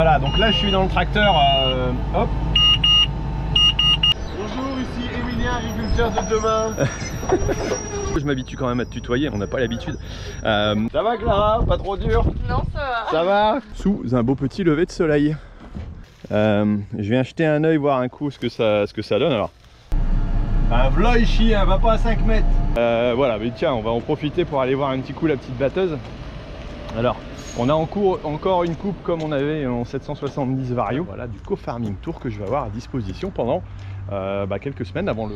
Voilà, donc là je suis dans le tracteur, hop. Bonjour, ici Emilien, agriculteur de demain. Je m'habitue quand même à te tutoyer, on n'a pas l'habitude. Ça va Clara? Pas trop dur? Non, ça va. Ça va? Sous un beau petit lever de soleil. Je viens jeter un œil, voir un coup ce que ça donne. Alors, un v'là ici, va pas à 5 mètres. Voilà, mais tiens, on va en profiter pour aller voir un petit coup la petite batteuse. Alors, on a en cours encore une coupe comme on avait en 770 Vario. Voilà, du co-farming tour que je vais avoir à disposition pendant quelques semaines avant le...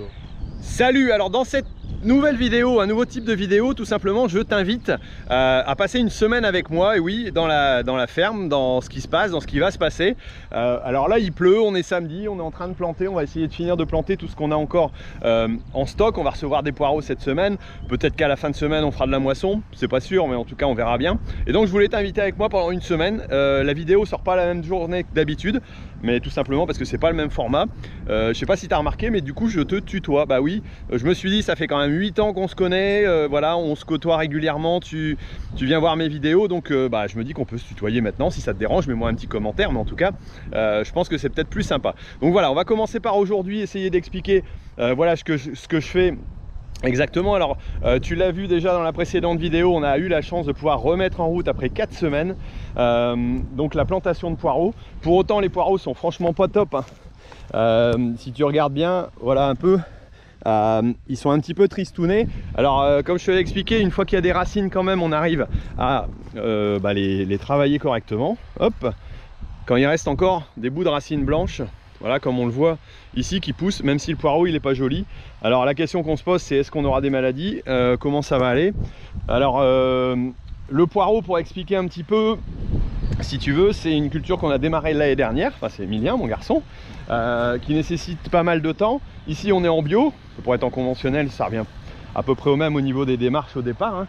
Salut! Alors dans cette nouvelle vidéo, un nouveau type de vidéo, tout simplement je t'invite à passer une semaine avec moi, et oui, dans la ferme, dans ce qui se passe, dans ce qui va se passer. Alors là il pleut, on est samedi, on est en train de planter, on va essayer de finir de planter tout ce qu'on a encore en stock. On va recevoir des poireaux cette semaine, peut-être qu'à la fin de semaine on fera de la moisson, c'est pas sûr, mais en tout cas on verra bien. Et donc je voulais t'inviter avec moi pendant une semaine. La vidéo sort pas la même journée que d'habitude, mais tout simplement parce que c'est pas le même format. Je sais pas si tu as remarqué, mais du coup je te tutoie. Bah oui, je me suis dit ça fait quand même 8 ans qu'on se connaît, voilà, on se côtoie régulièrement, tu viens voir mes vidéos, donc je me dis qu'on peut se tutoyer maintenant. Si ça te dérange, mets-moi un petit commentaire, mais en tout cas je pense que c'est peut-être plus sympa. Donc voilà, on va commencer par aujourd'hui essayer d'expliquer voilà ce que je fais exactement. Alors tu l'as vu déjà dans la précédente vidéo, on a eu la chance de pouvoir remettre en route après 4 semaines donc la plantation de poireaux. Pour autant les poireaux sont franchement pas top, hein. Si tu regardes bien, voilà un peu, ils sont un petit peu tristounés. Alors comme je te l'ai expliqué, une fois qu'il y a des racines quand même on arrive à les travailler correctement. Hop, quand il reste encore des bouts de racines blanches, voilà, comme on le voit ici, qui pousse, même si le poireau il est pas joli. Alors la question qu'on se pose, c'est est-ce qu'on aura des maladies, comment ça va aller. Alors le poireau, pour expliquer un petit peu, si tu veux, c'est une culture qu'on a démarré l'année dernière, enfin c'est Emilien, mon garçon, qui nécessite pas mal de temps. Ici on est en bio, pour être en conventionnel ça revient à peu près au même au niveau des démarches au départ, hein.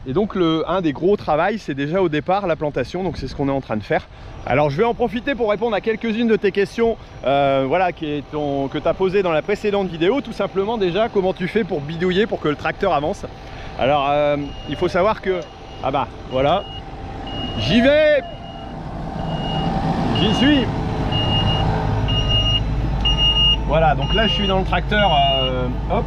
Et donc un des gros travails c'est déjà au départ la plantation, donc c'est ce qu'on est en train de faire. Alors je vais en profiter pour répondre à quelques-unes de tes questions voilà, que tu as posées dans la précédente vidéo. Tout simplement déjà, comment tu fais pour bidouiller, pour que le tracteur avance. Alors il faut savoir que, ah bah voilà, j'y vais, j'y suis. Voilà, donc là je suis dans le tracteur, hop.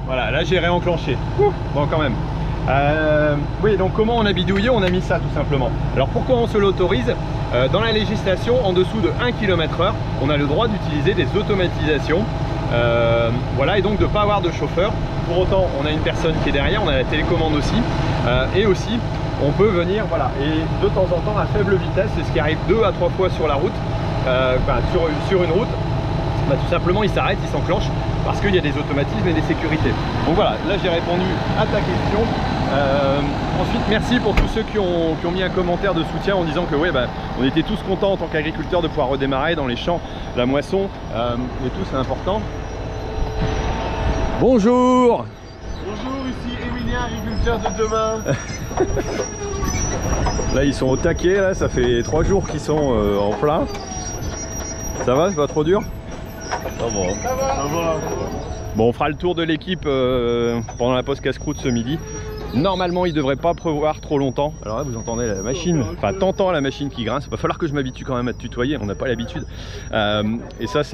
Voilà, là j'ai réenclenché. Bon quand même. Oui, donc comment on a bidouillé? On a mis ça tout simplement. Alors pourquoi on se l'autorise? Dans la législation, en dessous de 1 km/h, on a le droit d'utiliser des automatisations. Voilà, et donc de ne pas avoir de chauffeur. Pour autant on a une personne qui est derrière, on a la télécommande aussi, et aussi on peut venir, voilà, et de temps en temps à faible vitesse, c'est ce qui arrive 2 à 3 fois sur la route, sur une route, tout simplement il s'arrête, il s'enclenche parce qu'il y a des automatismes et des sécurités. Donc voilà, là j'ai répondu à ta question. Ensuite merci pour tous ceux qui ont mis un commentaire de soutien en disant que ouais, on était tous contents en tant qu'agriculteurs de pouvoir redémarrer dans les champs, la moisson, et tout, c'est important. Bonjour. Bonjour, ici Emilien, agriculteur de demain. Là ils sont au taquet, là, ça fait 3 jours qu'ils sont en plein. Ça va, c'est pas trop dur? Ça va. Ça va. Bon, on fera le tour de l'équipe pendant la pause casse-croûte ce midi. Normalement il devrait pas pleuvoir trop longtemps. Alors là vous entendez la machine, enfin t'entends la machine qui grince. Il va falloir que je m'habitue quand même à te tutoyer, on n'a pas l'habitude. Et ça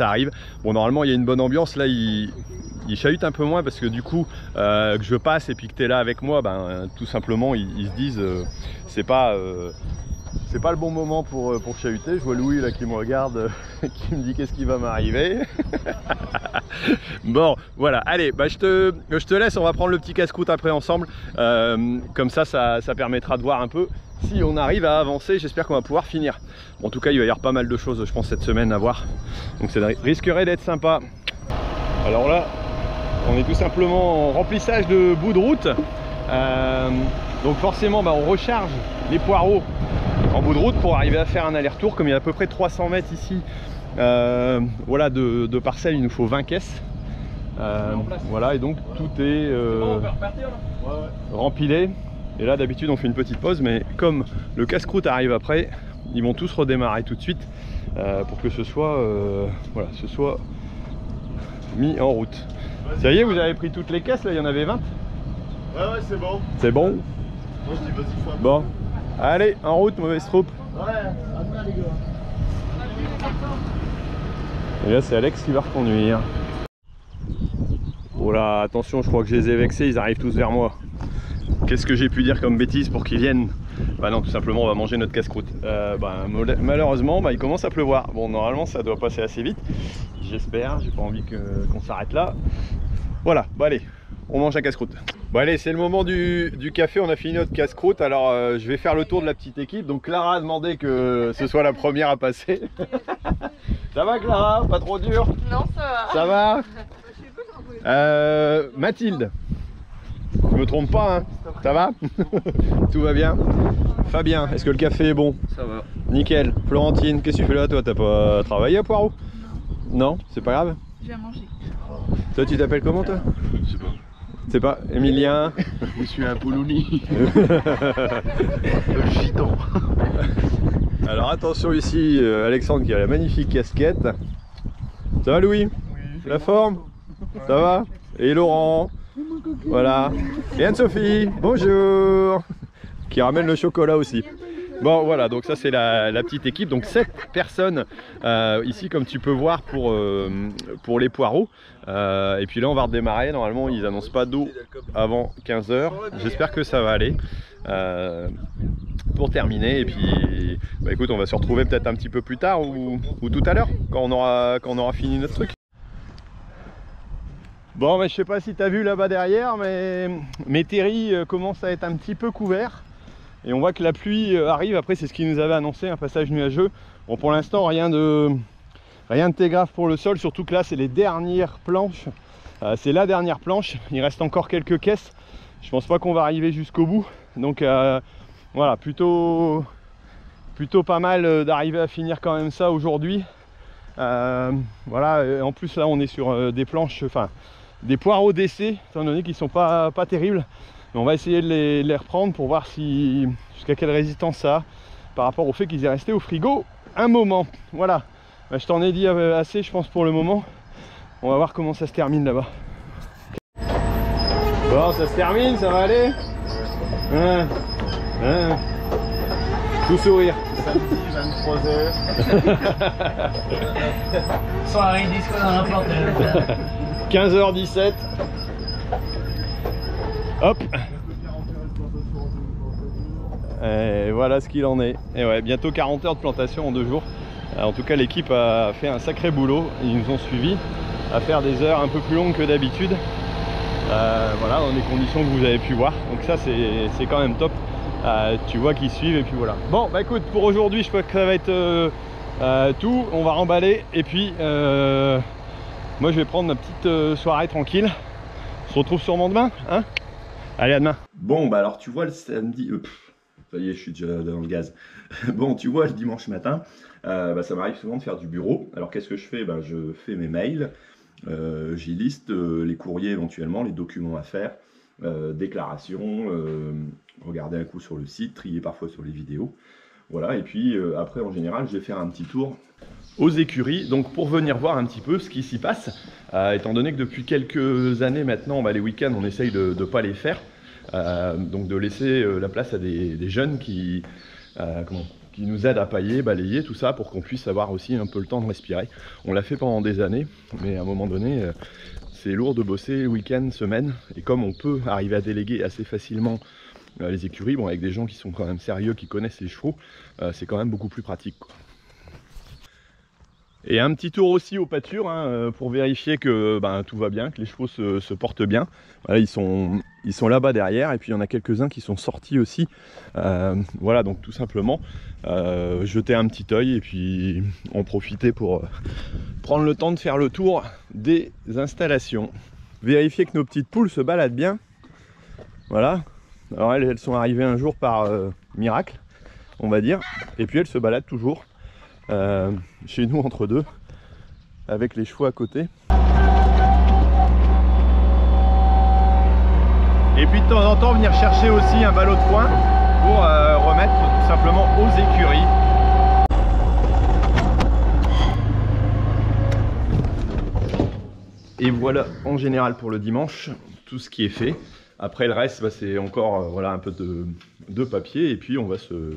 arrive. Bon, normalement il y a une bonne ambiance. Là il chahute un peu moins parce que du coup que je passe et puis que tu es là avec moi, tout simplement ils se disent c'est pas le bon moment pour chahuter. Je vois Louis là qui me regarde, qui me dit qu'est-ce qui va m'arriver. Bon voilà, allez, je te laisse, on va prendre le petit casse-croûte après ensemble, comme ça permettra de voir un peu si on arrive à avancer. J'espère qu'on va pouvoir finir. Bon, en tout cas il va y avoir pas mal de choses je pense cette semaine à voir, donc ça risquerait d'être sympa. Alors là on est tout simplement en remplissage de bout de route, donc forcément on recharge les poireaux en bout de route pour arriver à faire un aller-retour. Comme il y a à peu près 300 mètres ici, voilà, de parcelles, il nous faut 20 caisses. Voilà, et donc tout est rempilé. Et là d'habitude on fait une petite pause, mais comme le casse-croûte arrive après, ils vont tous redémarrer tout de suite pour que ce soit, voilà, ce soit mis en route. Ça y est, vous avez pris toutes les caisses là, il y en avait 20? Ouais, c'est bon. C'est bon? Moi je dis vas-y, faut un peu. Bon, allez, en route, mauvaise troupe. Ouais, à demain les gars. Et là, c'est Alex qui va reconduire. Oh là, attention, je crois que je les ai vexés, ils arrivent tous vers moi. Qu'est-ce que j'ai pu dire comme bêtise pour qu'ils viennent? Bah non, tout simplement, on va manger notre casse-croûte. Malheureusement, il commence à pleuvoir. Bon, normalement, ça doit passer assez vite. J'espère, j'ai pas envie qu'on s'arrête là. Voilà, bon allez, on mange la casse-croûte. Bon allez, c'est le moment du café, on a fini notre casse-croûte. Alors je vais faire le tour de la petite équipe. Donc Clara a demandé que ce soit la première à passer. Ça va Clara? Pas trop dur? Non, ça va. Ça va? Mathilde, je me trompe pas, hein? Ça va? Tout va bien? Fabien, est-ce que le café est bon? Ça va. Nickel. Florentine, qu'est-ce que tu fais là toi? T'as pas travaillé à Poireau? Non, c'est pas grave? J'ai à manger. Toi tu t'appelles comment toi? Je sais pas. C'est pas Emilien? Je suis un Poulouni. Gitan. Alors attention ici, Alexandre qui a la magnifique casquette. Ça va Louis? Oui. La forme? Ça va? Et Laurent? Voilà. Et Anne-Sophie, bonjour. Qui ramène le chocolat aussi. Bon voilà, donc ça c'est la petite équipe, donc 7 personnes ici comme tu peux voir pour les poireaux. Et puis là on va redémarrer, normalement ils annoncent pas d'eau avant 15 h. J'espère que ça va aller pour terminer. Et puis écoute, on va se retrouver peut-être un petit peu plus tard ou tout à l'heure quand on aura fini notre truc. Bon, je sais pas si tu as vu là-bas derrière, mais mes terris commencent à être un petit peu couverts. Et on voit que la pluie arrive. Après, c'est ce qu'ils nous avait annoncé, un passage nuageux. Bon, pour l'instant, rien de très grave pour le sol. Surtout que là, c'est les dernières planches. C'est la dernière planche. Il reste encore quelques caisses. Je pense pas qu'on va arriver jusqu'au bout. Donc voilà, plutôt pas mal d'arriver à finir quand même ça aujourd'hui. Voilà. Et en plus, là, on est sur des planches, enfin des poireaux d'essai, étant donné qu'ils sont pas terribles. Mais on va essayer de les reprendre pour voir jusqu'à quelle résistance ça a par rapport au fait qu'ils aient resté au frigo un moment. Voilà, je t'en ai dit assez je pense pour le moment. On va voir comment ça se termine là-bas. Bon, ça se termine, ça va aller, tout sourire. Samedi 23 h. Soirée disco dans n'importe 15 h 17. Hop. Et voilà ce qu'il en est. Et ouais, bientôt 40 heures de plantation en 2 jours. En tout cas, l'équipe a fait un sacré boulot. Ils nous ont suivis à faire des heures un peu plus longues que d'habitude. Voilà, dans les conditions que vous avez pu voir. Donc ça, c'est quand même top. Tu vois qu'ils suivent et puis voilà. Bon, bah écoute, pour aujourd'hui, je crois que ça va être tout. On va remballer et puis moi, je vais prendre ma petite soirée tranquille. On se retrouve sûrement demain, hein? Allez, à demain. Bon, bah alors tu vois le samedi... ça y est, je suis déjà dans le gaz. Bon, tu vois, le dimanche matin, ça m'arrive souvent de faire du bureau. Alors qu'est-ce que je fais? Je fais mes mails, j'y liste les courriers éventuellement, les documents à faire, déclarations, regarder un coup sur le site, trier parfois sur les vidéos. Voilà, et puis après, en général, je vais faire un petit tour aux écuries, donc pour venir voir un petit peu ce qui s'y passe, étant donné que depuis quelques années maintenant, les week-ends on essaye de ne pas les faire, donc de laisser la place à des jeunes qui nous aident à pailler, balayer, tout ça, pour qu'on puisse avoir aussi un peu le temps de respirer. On l'a fait pendant des années, mais à un moment donné, c'est lourd de bosser week-end, semaine, et comme on peut arriver à déléguer assez facilement les écuries, bon, avec des gens qui sont quand même sérieux, qui connaissent les chevaux, c'est quand même beaucoup plus pratique, quoi. Et un petit tour aussi aux pâtures, hein, pour vérifier que tout va bien, que les chevaux se portent bien. Voilà, ils sont là-bas derrière, et puis il y en a quelques-uns qui sont sortis aussi. Voilà, donc tout simplement jeter un petit œil et puis en profiter pour prendre le temps de faire le tour des installations. Vérifier que nos petites poules se baladent bien. Voilà, alors elles sont arrivées un jour par miracle, on va dire, et puis elles se baladent toujours. Chez nous entre deux avec les chevaux à côté, et puis de temps en temps venir chercher aussi un ballot de foin pour remettre tout simplement aux écuries. Et voilà en général pour le dimanche tout ce qui est fait. Après le reste, bah, c'est encore voilà, un peu de papier et puis on va se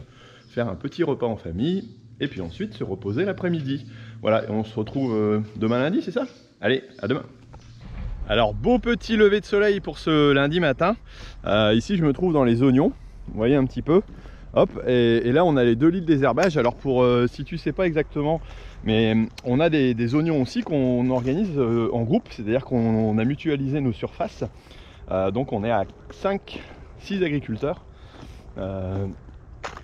faire un petit repas en famille et puis ensuite se reposer l'après-midi. Voilà, et on se retrouve demain lundi, c'est ça? Allez, à demain. Alors beau petit lever de soleil pour ce lundi matin. Ici je me trouve dans les oignons, vous voyez un petit peu. Hop, et là on a les 2 lits de désherbage. Alors pour si tu sais pas exactement, mais on a des oignons aussi qu'on organise en groupe, c'est-à-dire qu'on a mutualisé nos surfaces. Donc on est à 5-6 agriculteurs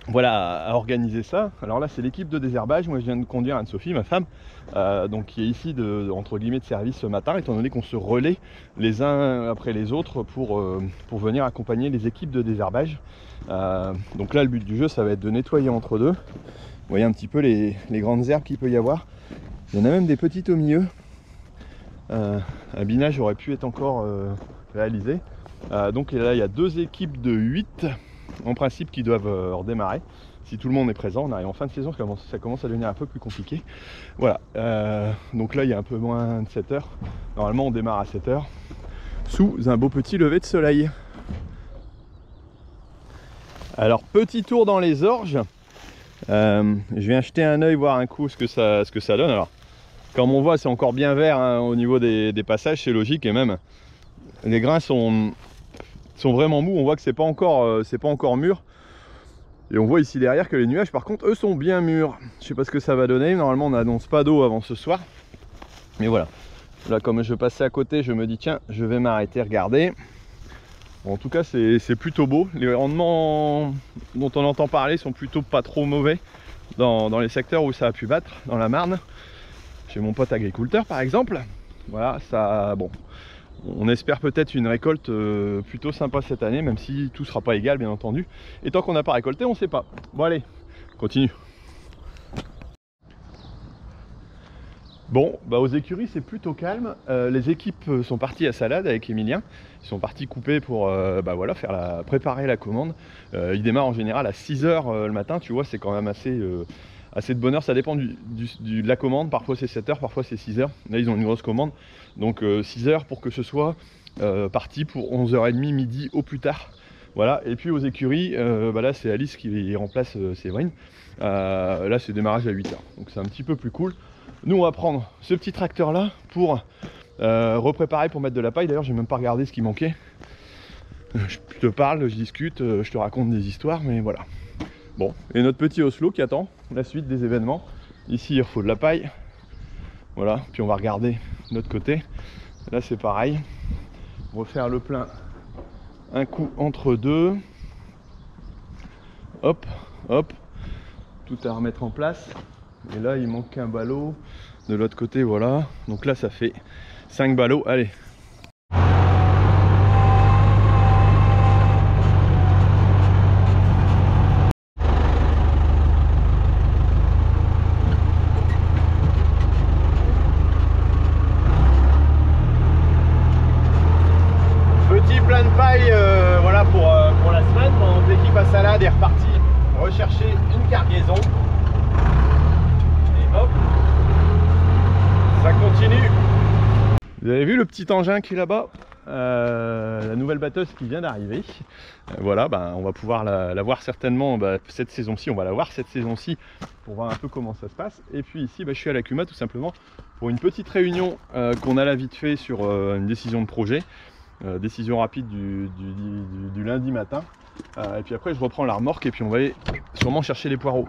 voilà, à organiser ça. Alors là c'est l'équipe de désherbage, moi je viens de conduire Anne-Sophie, ma femme, donc qui est ici entre guillemets de service ce matin, étant donné qu'on se relaie les uns après les autres pour venir accompagner les équipes de désherbage. Donc là le but du jeu ça va être de nettoyer entre deux. Vous voyez un petit peu les grandes herbes qu'il peut y avoir. Il y en a même des petites au milieu. Un binage aurait pu être encore réalisé. Donc là il y a 2 équipes de 8 en principe qui doivent redémarrer. Si tout le monde est présent, on arrive en fin de saison, ça commence à devenir un peu plus compliqué. Voilà, donc là il y a un peu moins de 7 heures. Normalement on démarre à 7 heures sous un beau petit lever de soleil. Alors petit tour dans les orges. Je viens jeter un œil, voir un coup ce que ça donne. Alors comme on voit c'est encore bien vert hein, au niveau des passages, c'est logique, et même les grains sont vraiment mous, on voit que c'est pas encore mûr. Et on voit ici derrière que les nuages par contre eux sont bien mûrs. Je sais pas ce que ça va donner, normalement on n'annonce pas d'eau avant ce soir. Mais voilà, là comme je passais à côté, je me dis tiens, je vais m'arrêter, regarder. Bon, en tout cas c'est plutôt beau, les rendements dont on entend parler sont plutôt pas trop mauvais dans les secteurs où ça a pu battre, dans la Marne, chez mon pote agriculteur par exemple. Voilà, ça, bon, on espère peut-être une récolte plutôt sympa cette année, même si tout sera pas égal bien entendu. Et tant qu'on n'a pas récolté, on sait pas. Bon allez, continue. Bon, bah aux écuries c'est plutôt calme. Les équipes sont parties à Salade avec Emilien. Ils sont partis couper pour bah voilà, préparer la commande. Ils démarrent en général à 6 h le matin, tu vois, c'est quand même assez de bonne heure, ça dépend de la commande, parfois c'est 7 h, parfois c'est 6 h. Là ils ont une grosse commande, donc 6 h pour que ce soit parti pour 11 h 30, midi au plus tard. Voilà, et puis aux écuries, bah là c'est Alice qui remplace Séverine. Là c'est démarrage à 8 h, donc c'est un petit peu plus cool. Nous on va prendre ce petit tracteur là pour repréparer, pour mettre de la paille. D'ailleurs j'ai même pas regardé ce qui manquait. Je te parle, je discute, je te raconte des histoires, mais voilà. Bon, et notre petit Oslo qui attend la suite des événements. Ici il faut de la paille. Voilà, puis on va regarder de l'autre côté. Là c'est pareil. Refaire le plein un coup entre deux. Hop, hop. Tout à remettre en place. Et là il manque un ballot. De l'autre côté, voilà. Donc là ça fait 5 ballots. Allez. Plein de paille voilà pour la semaine, pendant que l'équipe à Salade est repartie rechercher une cargaison. Et hop, ça continue. Vous avez vu le petit engin qui est là-bas, la nouvelle batteuse qui vient d'arriver. Voilà, on va pouvoir la voir certainement cette saison-ci, on va la voir cette saison-ci pour voir un peu comment ça se passe. Et puis ici je suis à la CUMA tout simplement pour une petite réunion qu'on a là vite fait sur une décision de projet. Décision rapide du lundi matin. Et puis après je reprends la remorque et puis on va aller sûrement chercher les poireaux.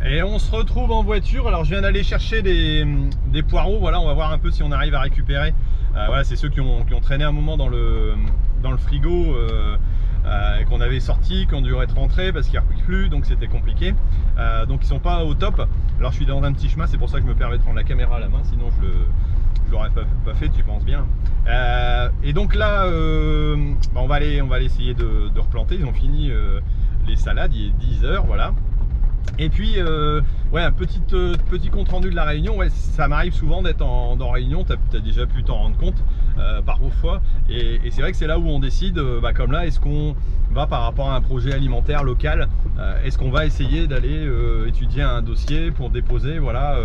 Et on se retrouve en voiture. Alors je viens d'aller chercher des poireaux. Voilà, on va voir un peu si on arrive à récupérer. Voilà, c'est ceux qui ont traîné un moment dans le frigo, qu'on avait sorti, qui ont dû être rentrés parce qu'il n'y a plus, donc c'était compliqué. Donc ils sont pas au top. Alors je suis dans un petit chemin, c'est pour ça que je me permets de prendre la caméra à la main, sinon je l'aurais pas fait, tu penses bien. Et donc là on va aller essayer de replanter. Ils ont fini les salades, il est 10 h, voilà. Et puis Ouais, un petit compte rendu de la réunion. Ouais, ça m'arrive souvent d'être en réunion, tu as déjà pu t'en rendre compte parfois. Et c'est vrai que c'est là où on décide, comme là, est-ce qu'on va par rapport à un projet alimentaire local, est-ce qu'on va essayer d'aller étudier un dossier pour déposer, voilà,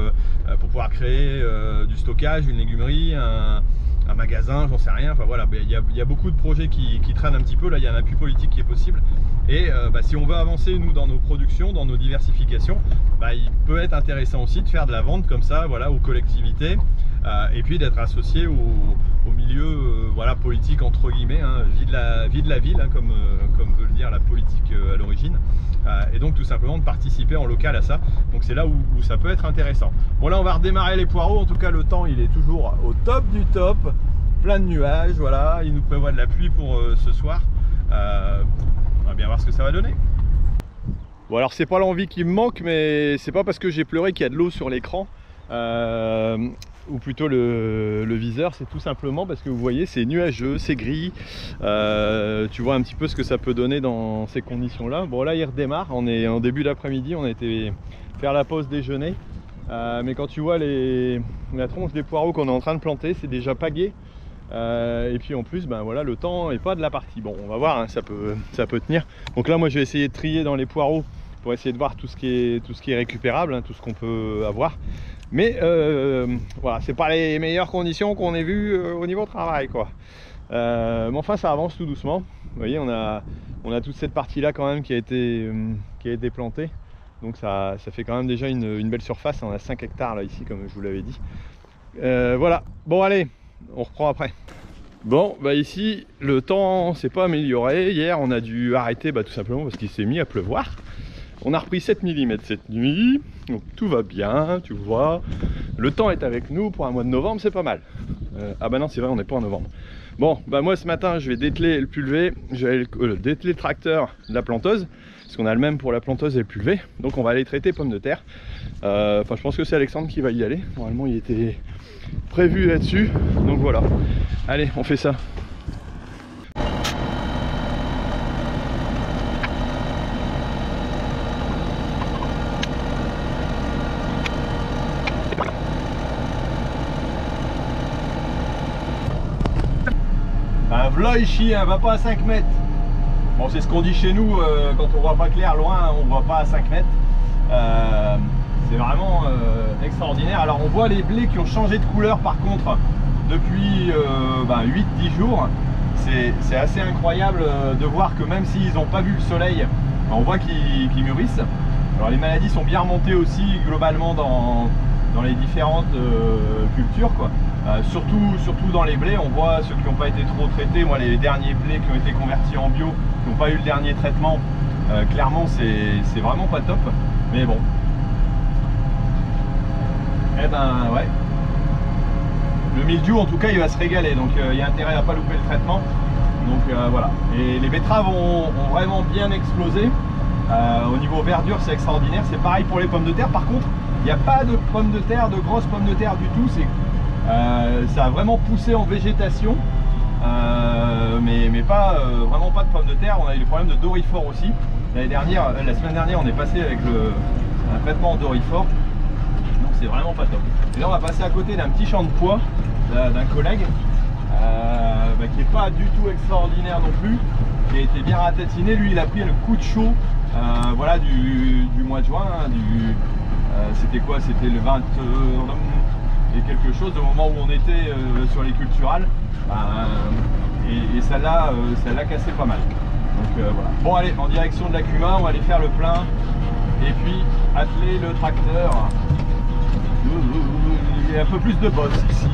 pour pouvoir créer du stockage, une légumerie, un magasin, j'en sais rien. Enfin voilà, il y a beaucoup de projets qui traînent un petit peu. Là, il y a un appui politique qui est possible. Et si on veut avancer, nous, dans nos productions, dans nos diversifications, il peut être intéressant aussi de faire de la vente comme ça, voilà, aux collectivités, et puis d'être associé au milieu voilà, politique, entre guillemets, hein, vie de la ville, hein, comme veut le dire la politique à l'origine. Et donc tout simplement de participer en local à ça. Donc c'est là où ça peut être intéressant. Bon, là on va redémarrer les poireaux. En tout cas, le temps il est toujours au top du top, plein de nuages, voilà, il nous prévoit de la pluie pour ce soir. On va bien voir ce que ça va donner. Bon, alors c'est pas l'envie qui me manque, mais c'est pas parce que j'ai pleuré qu'il y a de l'eau sur l'écran, ou plutôt le viseur, c'est tout simplement parce que vous voyez, c'est nuageux, c'est gris. Tu vois un petit peu ce que ça peut donner dans ces conditions là. Bon, là il redémarre, on est en début d'après-midi, on a été faire la pause déjeuner, mais quand tu vois la tronche des poireaux qu'on est en train de planter, c'est déjà pas gai. Et puis en plus, voilà, le temps n'est pas de la partie. Bon, on va voir, hein, ça peut tenir. Donc là, moi je vais essayer de trier dans les poireaux pour essayer de voir tout ce qui est récupérable, hein, tout ce qu'on peut avoir. Mais voilà, c'est pas les meilleures conditions qu'on ait vues au niveau travail, quoi. Mais enfin, ça avance tout doucement. Vous voyez, on a toute cette partie là quand même qui a été plantée. Donc ça fait quand même déjà une belle surface. On a 5 hectares là ici, comme je vous l'avais dit. Voilà, bon allez, on reprend après. Bon, ici le temps s'est pas amélioré. Hier on a dû arrêter tout simplement parce qu'il s'est mis à pleuvoir. On a repris 7 mm cette nuit, donc tout va bien, tu vois. Le temps est avec nous pour un mois de novembre, c'est pas mal. Ah non, c'est vrai, on n'est pas en novembre. Bon, moi ce matin je vais dételer le pulvé, je vais dételer le tracteur de la planteuse, parce qu'on a le même pour la planteuse et le pulvé. Donc on va aller traiter pommes de terre. Je pense que c'est Alexandre qui va y aller. Normalement il était prévu là-dessus, donc voilà. Allez, on fait ça. V'là ici, hein, va pas à 5 mètres. Bon, c'est ce qu'on dit chez nous, quand on voit pas clair loin, on voit pas à 5 mètres. C'est vraiment extraordinaire. Alors on voit les blés qui ont changé de couleur par contre depuis 8-10 jours. C'est assez incroyable de voir que même s'ils n'ont pas vu le soleil, on voit qu'ils mûrissent. Alors les maladies sont bien remontées aussi globalement dans les différentes cultures, quoi. Surtout dans les blés, on voit ceux qui n'ont pas été trop traités. Moi, les derniers blés qui ont été convertis en bio, qui n'ont pas eu le dernier traitement, clairement c'est vraiment pas top, mais bon. Ouais, le mildiou en tout cas il va se régaler, donc il y a intérêt à pas louper le traitement. Donc voilà, et les betteraves ont vraiment bien explosé. Au niveau verdure, c'est extraordinaire. C'est pareil pour les pommes de terre. Par contre, il n'y a pas de pommes de terre, de grosses pommes de terre du tout. Ça a vraiment poussé en végétation, mais pas vraiment pas de pommes de terre. On a eu le problème de doryphore aussi. La semaine dernière, on est passé avec un traitement en doryphore. Donc c'est vraiment pas top. Et là, on va passer à côté d'un petit champ de pois d'un collègue qui n'est pas du tout extraordinaire non plus, qui a été bien ratatiné. Lui, il a pris le coup de chaud voilà, du mois de juin. C'était quoi? C'était le 20 et quelque chose, au moment où on était sur les culturales. Et ça l'a cassé pas mal. Donc voilà. Bon, allez, en direction de la Cuma, on va aller faire le plein et puis atteler le tracteur. Il y a un peu plus de bosse ici.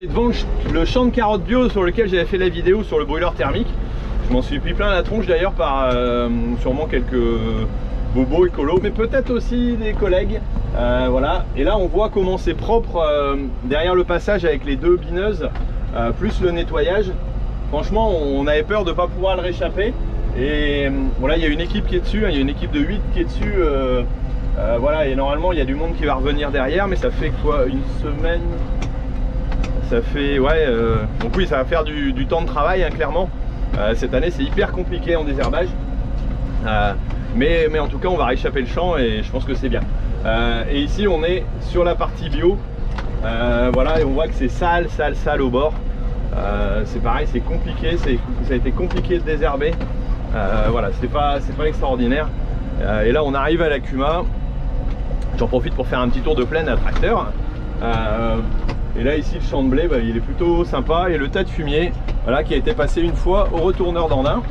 Devant le champ de carottes bio sur lequel j'avais fait la vidéo sur le brûleur thermique. Je m'en suis pris plein la tronche d'ailleurs par sûrement quelques bobos écolos, mais peut-être aussi des collègues. Voilà. Et là on voit comment c'est propre derrière le passage avec les deux bineuses, plus le nettoyage. Franchement, on avait peur de ne pas pouvoir le réchapper. Et voilà, il y a une équipe qui est dessus, hein, il y a une équipe de 8 qui est dessus. Voilà, et normalement il y a du monde qui va revenir derrière, mais ça fait quoi, une semaine? Ça fait, ouais, donc oui, ça va faire du temps de travail, hein, clairement. Cette année c'est hyper compliqué en désherbage. Mais en tout cas on va réchapper le champ et je pense que c'est bien. Et ici on est sur la partie bio. Voilà, et on voit que c'est sale au bord. C'est pareil, c'est compliqué, ça a été compliqué de désherber. Voilà, c'est pas extraordinaire. Et là on arrive à la Cuma. J'en profite pour faire un petit tour de plaine à tracteur. Et là ici le champ de blé, bah, il est plutôt sympa. Et le tas de fumier, voilà, qui a été passé une fois au retourneur d'Andin.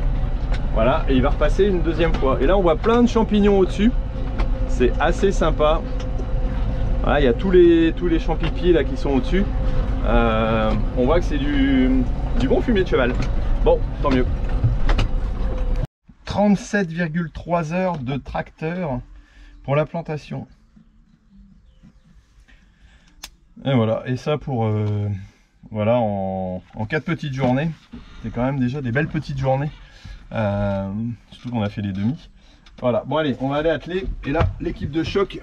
Voilà, et il va repasser une deuxième fois. Et là on voit plein de champignons au-dessus. C'est assez sympa. Voilà, il y a tous les champipiers là qui sont au-dessus. On voit que c'est du bon fumier de cheval. Bon, tant mieux. 37,3 heures de tracteur pour la plantation. Et voilà, et ça pour voilà, en 4 petites journées. C'est quand même déjà des belles petites journées. Surtout qu'on a fait les demi. Voilà, bon allez, on va aller atteler. Et là, l'équipe de choc.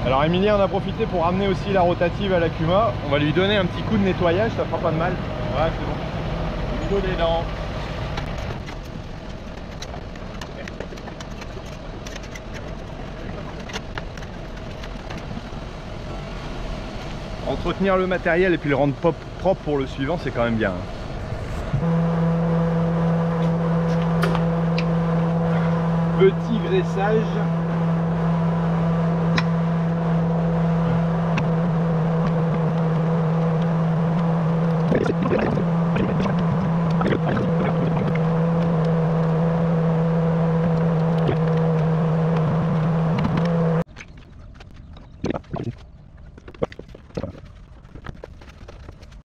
Alors Emilien en a profité pour ramener aussi la rotative à la Cuma. On va lui donner un petit coup de nettoyage, ça fera pas de mal. Voilà, c'est bon. Plutôt des dents. Entretenir le matériel et puis le rendre propre pour le suivant, c'est quand même bien. Petit graissage.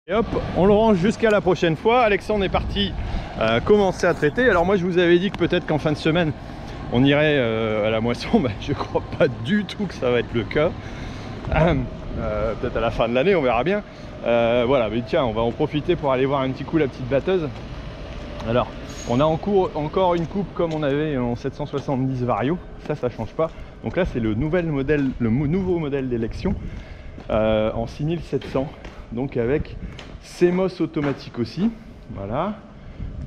Et hop, on le range jusqu'à la prochaine fois. Alexandre est parti commencer à traiter. Alors moi je vous avais dit que peut-être qu'en fin de semaine on irait à la moisson. Bah, je crois pas du tout que ça va être le cas. Peut-être à la fin de l'année, on verra bien. Voilà, mais tiens, on va en profiter pour aller voir un petit coup la petite batteuse. Alors, on a en cours encore une coupe comme on avait en 770 Vario. Ça change pas. Donc là, c'est le nouveau modèle d'élection en 6700. Donc avec CMOS automatique aussi. Voilà.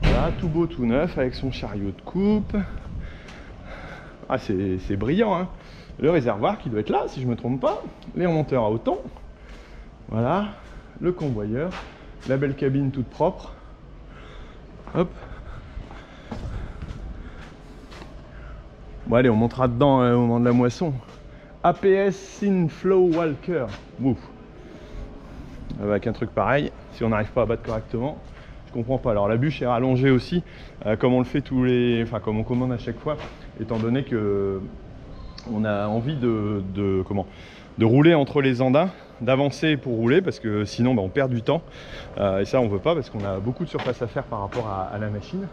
Voilà, tout beau, tout neuf avec son chariot de coupe. Ah, c'est brillant, hein. Le réservoir qui doit être là, si je ne me trompe pas. Les remonteurs à autant. Voilà. Le convoyeur. La belle cabine toute propre. Hop. Bon, allez, on montera dedans au moment de la moisson. APS Synflow Walker. Ouf. Avec un truc pareil, si on n'arrive pas à battre correctement, je comprends pas. Alors la bûche est rallongée aussi, comme on le fait comme on commande à chaque fois, étant donné que on a envie de rouler entre les andins, d'avancer pour rouler, parce que sinon on perd du temps, et ça on veut pas parce qu'on a beaucoup de surface à faire par rapport à la machine.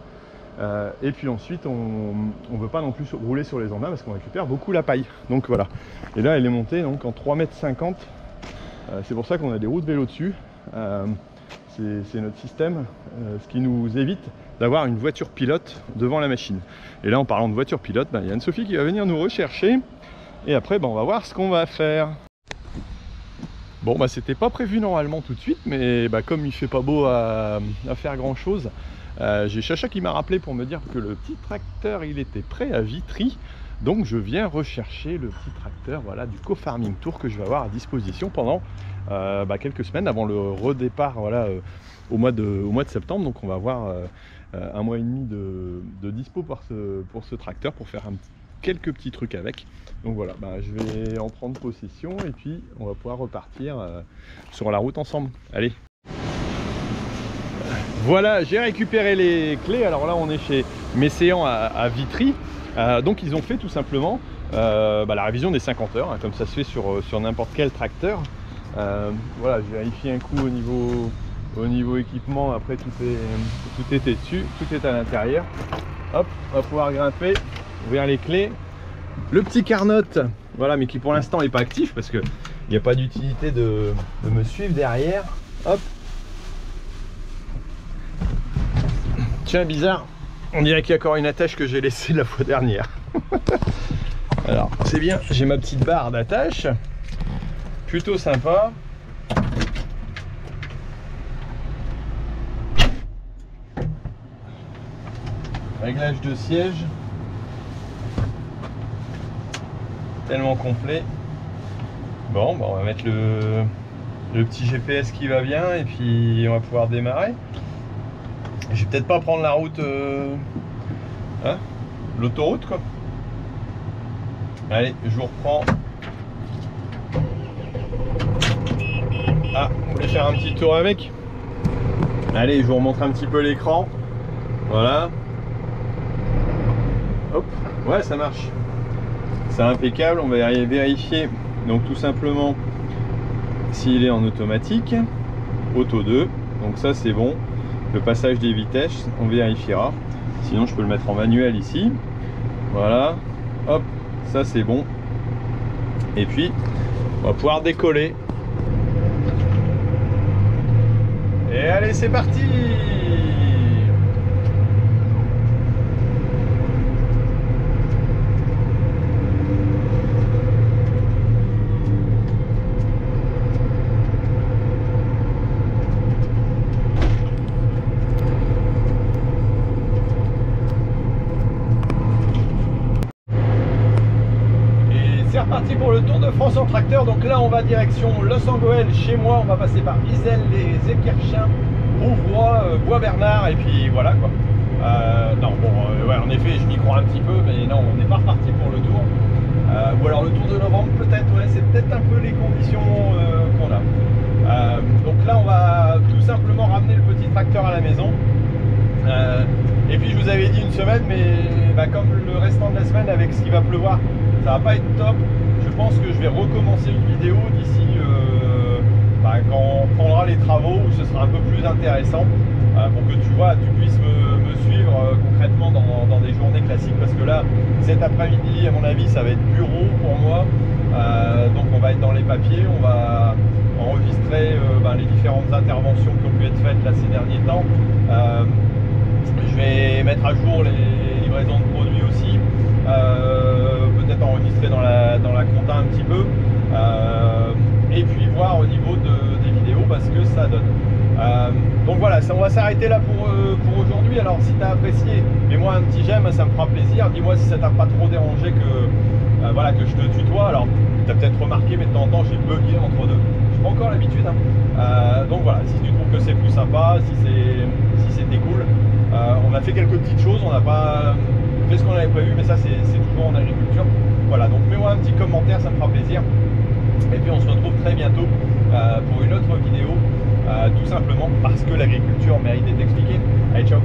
Et puis ensuite on veut pas non plus rouler sur les andins parce qu'on récupère beaucoup la paille. Donc voilà. Et là elle est montée donc en 3,50 m. C'est pour ça qu'on a des roues de vélo dessus. C'est notre système, ce qui nous évite d'avoir une voiture pilote devant la machine. Et là en parlant de voiture pilote, il y a Anne-Sophie qui va venir nous rechercher. Et après on va voir ce qu'on va faire. Bon c'était pas prévu normalement tout de suite, mais comme il fait pas beau à faire grand chose, j'ai Chacha qui m'a rappelé pour me dire que le petit tracteur il était prêt à Vitry. Donc je viens rechercher le petit tracteur, voilà, du Co-Farming Tour que je vais avoir à disposition pendant quelques semaines avant le redépart, voilà, au mois de septembre. Donc on va avoir un mois et demi de dispo pour ce tracteur pour faire quelques petits trucs avec. Donc voilà, je vais en prendre possession et puis on va pouvoir repartir sur la route ensemble. Allez. Voilà, j'ai récupéré les clés. Alors là on est chez Messéan à Vitry. Donc ils ont fait tout simplement la révision des 50 heures, hein, comme ça se fait sur n'importe quel tracteur. Voilà, j'ai vérifié un coup au niveau équipement. Après tout était dessus, tout est à l'intérieur. Hop, on va pouvoir grimper, ouvrir les clés. Le petit Carnot, voilà, mais qui pour l'instant n'est pas actif parce qu'il n'y a pas d'utilité de me suivre derrière. Hop. Tiens, bizarre, on dirait qu'il y a encore une attache que j'ai laissée la fois dernière. Alors, c'est bien, j'ai ma petite barre d'attache. Plutôt sympa. Réglage de siège. Tellement complet. Bon, on va mettre le petit GPS qui va bien et puis on va pouvoir démarrer. Je vais peut-être pas prendre la route, hein, l'autoroute quoi. Allez, je vous reprends. Ah, vous voulez faire un petit tour avec? Allez, je vous remontre un petit peu l'écran. Voilà. Hop, ouais, ça marche. C'est impeccable. On va vérifier donc tout simplement s'il est en automatique. Auto 2, donc ça c'est bon. Le passage des vitesses, on vérifiera. Sinon, je peux le mettre en manuel ici. Voilà. Hop, ça c'est bon. Et puis, on va pouvoir décoller. Et allez, c'est parti! C'est reparti pour le Tour de France en tracteur. Donc là on va direction Los Angeles chez moi, on va passer par Iselle, les Équerchins, Rouvroy, Bois-Bernard et puis voilà quoi. Non bon ouais, en effet je m'y crois un petit peu, mais non, on n'est pas reparti pour le tour. Ou alors le Tour de novembre peut-être, ouais, c'est peut-être un peu les conditions qu'on a. Donc là on va tout simplement ramener le petit tracteur à la maison. Et puis je vous avais dit une semaine, mais comme le restant de la semaine avec ce qui va pleuvoir, ça va pas être top. Je pense que je vais recommencer une vidéo d'ici quand on prendra les travaux, où ce sera un peu plus intéressant pour que tu puisses me suivre concrètement dans des journées classiques, parce que là cet après-midi à mon avis ça va être bureau pour moi. Donc on va être dans les papiers, on va enregistrer les différentes interventions qui ont pu être faites là ces derniers temps. Je vais mettre à jour les livraisons de produits aussi, peut-être enregistrer dans la compta un petit peu, et puis voir au niveau des vidéos ce que ça donne. Donc voilà, on va s'arrêter là pour aujourd'hui. Alors si tu as apprécié, mets-moi un petit j'aime, ça me fera plaisir. Dis-moi si ça t'a pas trop dérangé que je te tutoie. Alors tu as peut-être remarqué, mais de temps en temps j'ai bugué entre deux. Je pas encore l'habitude, hein. Donc voilà, si tu trouves que c'est plus sympa, si c'était cool, on a fait quelques petites choses, on n'a pas fait ce qu'on avait prévu, mais ça c'est toujours en agriculture. Voilà, donc mets-moi un petit commentaire, ça me fera plaisir. Et puis on se retrouve très bientôt pour une autre vidéo, tout simplement parce que l'agriculture mérite d'être expliquée. Allez, ciao!